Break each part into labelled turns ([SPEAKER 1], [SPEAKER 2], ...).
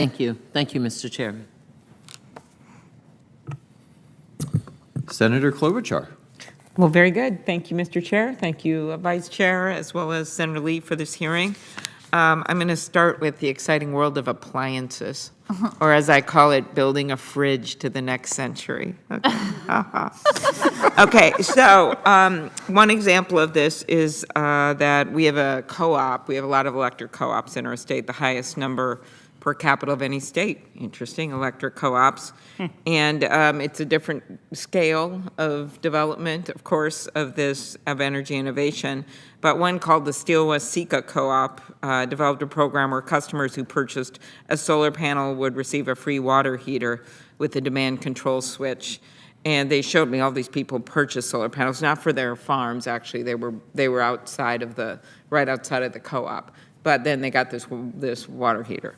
[SPEAKER 1] Thank you. Thank you, Mr. Chairman.
[SPEAKER 2] Senator Klobuchar.
[SPEAKER 3] Well, very good. Thank you, Mr. Chair. Thank you, Vice Chair, as well as Senator Lee for this hearing. I'm going to start with the exciting world of appliances, or as I call it, building a fridge to the next century. Okay, okay, so one example of this is that we have a co-op. We have a lot of electric co-ops in our state, the highest number per capita of any state. Interesting, electric co-ops. And it's a different scale of development, of course, of energy innovation. But one called the Steel West Sika Co-op developed a program where customers who purchased a solar panel would receive a free water heater with a demand control switch. And they showed me all these people purchased solar panels, not for their farms, actually. They were outside of right outside of the co-op. But then they got this water heater.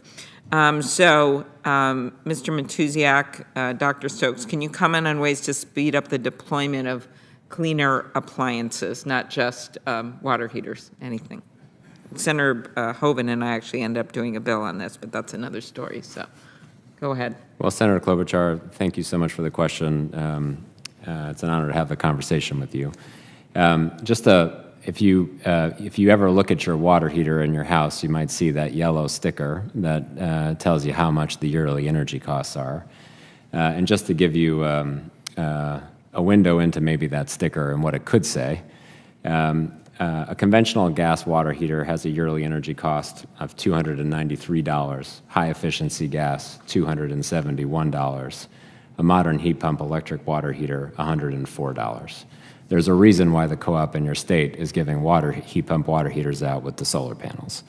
[SPEAKER 3] Mr. Matusiak, Dr. Stokes, can you comment on ways to speed up the deployment of cleaner appliances, not just water heaters, anything? Senator Hoeven and I actually ended up doing a bill on this, but that's another story, so go ahead.
[SPEAKER 4] Well, Senator Klobuchar, thank you so much for the question. It's an honor to have the conversation with you. If you ever look at your water heater in your house, you might see that yellow sticker that tells you how much the yearly energy costs are. And just to give you a window into maybe that sticker and what it could say, a conventional gas water heater has a yearly energy cost of $293, high efficiency gas $271, a modern heat pump electric water heater $104. There's a reason why the co-op in your state is giving heat pump water heaters out with the solar panels.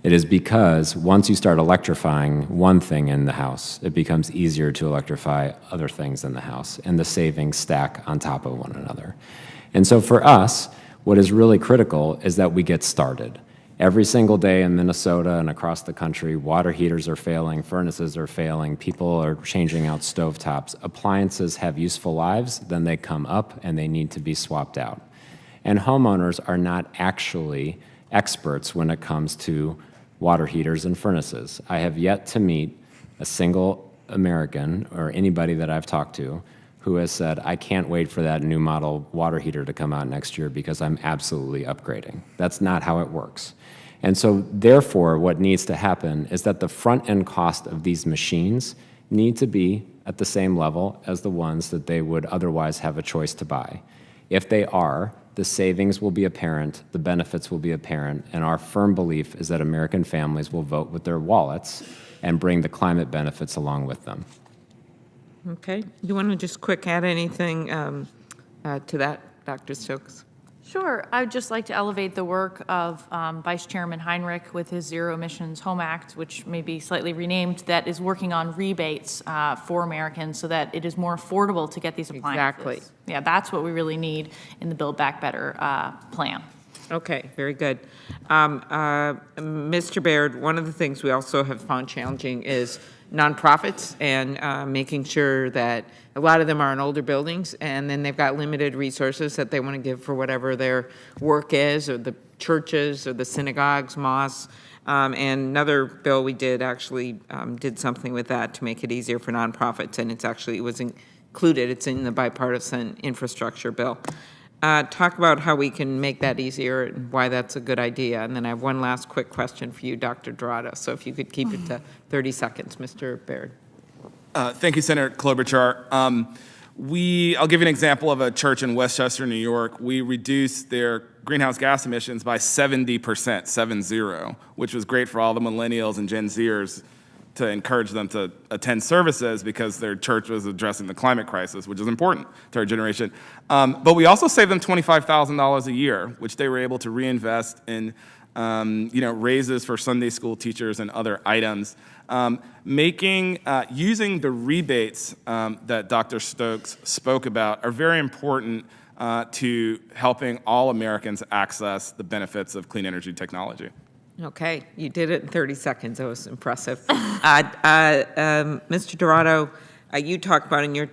[SPEAKER 4] It is because once you start electrifying one thing in the house, it becomes easier to electrify other things in the house, and the savings stack on top of one another. And so for us, what is really critical is that we get started. Every single day in Minnesota and across the country, water heaters are failing, furnaces are failing, people are changing out stovetops. Appliances have useful lives, then they come up and they need to be swapped out. And homeowners are not actually experts when it comes to water heaters and furnaces. I have yet to meet a single American or anybody that I've talked to who has said, I can't wait for that new model water heater to come out next year because I'm absolutely upgrading. That's not how it works. And so therefore, what needs to happen is that the front end cost of these machines need to be at the same level as the ones that they would otherwise have a choice to buy. If they are, the savings will be apparent, the benefits will be apparent, and our firm belief is that American families will vote with their wallets and bring the climate benefits along with them.
[SPEAKER 3] Okay. You want to just quick add anything to that, Dr. Stokes?
[SPEAKER 5] Sure. I would just like to elevate the work of Vice Chairman Heinrich with his Zero Emissions Home Act, which may be slightly renamed, that is working on rebates for Americans so that it is more affordable to get these appliances.
[SPEAKER 3] Exactly.
[SPEAKER 5] Yeah, that's what we really need in the Build Back Better plan.
[SPEAKER 3] Okay, very good. Mr. Baird, one of the things we also have found challenging is nonprofits and making sure that a lot of them are in older buildings and then they've got limited resources that they want to give for whatever their work is, or the churches or the synagogues, mosques. And another bill we did actually did something with that to make it easier for nonprofits, and it was included. It's in the bipartisan infrastructure bill. Talk about how we can make that easier and why that's a good idea. And then I have one last quick question for you, Dr. Dorado. So if you could keep it to 30 seconds, Mr. Baird.
[SPEAKER 6] Thank you, Senator Klobuchar. I'll give you an example of a church in Westchester, New York. We reduced their greenhouse gas emissions by 70%, 7-0, which was great for all the millennials and Gen Zers to encourage them to attend services because their church was addressing the climate crisis, which is important to our generation. But we also saved them $25,000 a year, which they were able to reinvest in raises for Sunday school teachers and other items. Using the rebates that Dr. Stokes spoke about are very important to helping all Americans access the benefits of clean energy technology.
[SPEAKER 3] Okay, you did it in 30 seconds. That was impressive. Mr. Dorado, you talked about in your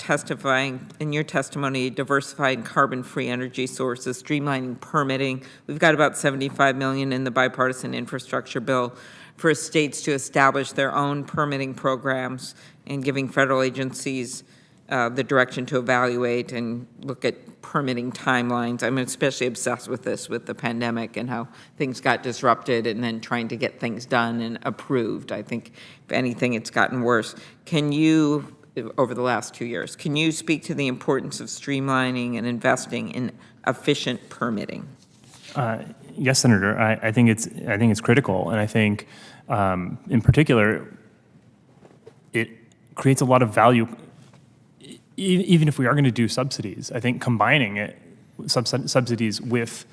[SPEAKER 3] testimony, diversifying carbon-free energy sources, streamlining permitting. We've got about $75 million in the bipartisan infrastructure bill for states to establish their own permitting programs and giving federal agencies the direction to evaluate and look at permitting timelines. I'm especially obsessed with this with the pandemic and how things got disrupted and then trying to get things done and approved. I think, if anything, it's gotten worse. Can you, over the last 2 years, can you speak to the importance of streamlining and investing in efficient permitting?
[SPEAKER 2] Yes, Senator. I think it's critical, and I think, in particular, it creates a lot of value. Even if we are going to do subsidies, I think combining it, subsidies with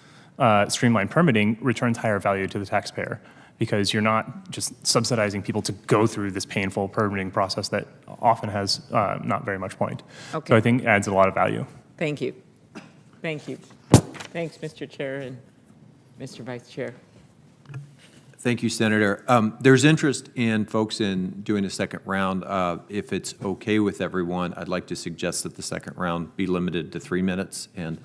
[SPEAKER 2] streamlined permitting returns higher value to the taxpayer, because you're not just subsidizing people to go through this painful permitting process that often has not very much point.
[SPEAKER 3] Okay.
[SPEAKER 2] So I think it adds a lot of value.
[SPEAKER 3] Thank you. Thank you. Thanks, Mr. Chair and Mr. Vice Chair.
[SPEAKER 7] Thank you, Senator. There's interest in folks in doing a second round. If it's okay with everyone, I'd like to suggest that the second round be limited to 3 minutes, and